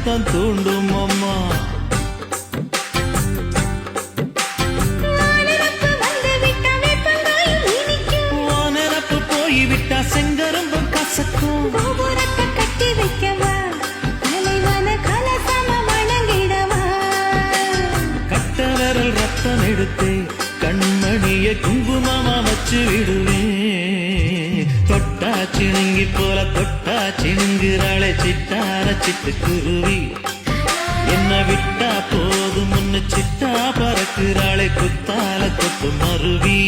ரத்தம் தூண்டும் அம்மா. வானரப்பு போய்விட்டா செங்கரும்பும் கசக்கும். கட்டி வைக்கவா தலைவன கலசம வணங்கிடவா. கட்ட விரல் ரத்தம் எடுத்து கண்மணிய குங்குமமா வச்சு விடுவேன். தொட்டா சிணுங்கி போல தொட்டா சிணுங்குறாளே சிட்டார சிட்டுக்குருவி. என்ன விட்டா போதும் முன்னு சிட்டா பறக்குறாளே குத்தால கொத்து மருவி.